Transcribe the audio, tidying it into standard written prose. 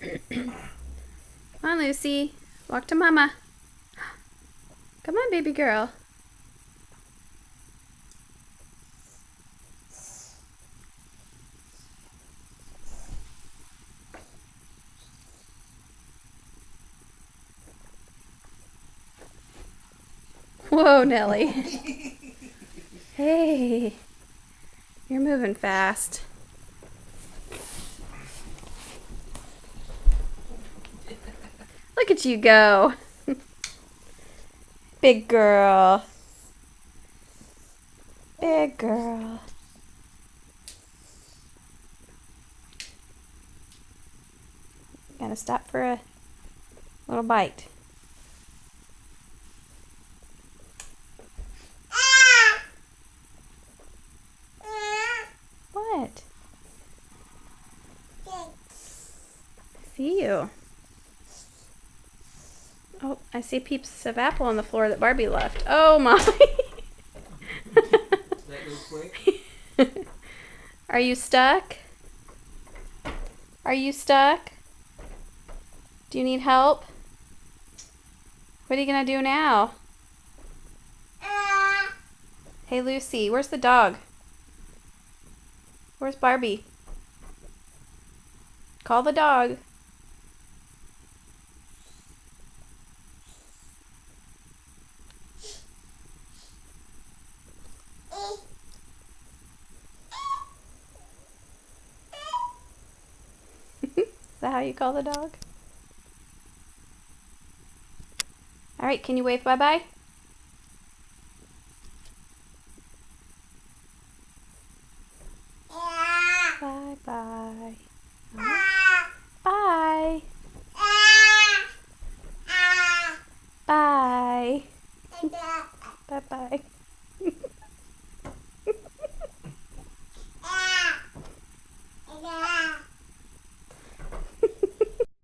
Come on, Lucy. Walk to Mama. Come on, baby girl. Whoa, Nelly. Hey. You're moving fast. Look at you go. Big girl. Big girl. Gotta stop for a little bite. What? I see you. Oh, I see pieces of apple on the floor that Barbie left. Oh my. That goes quick. Are you stuck? Are you stuck? Do you need help? What are you gonna do now? Hey Lucy, where's the dog? Where's Barbie? Call the dog. Is that how you call the dog? Alright, can you wave bye-bye?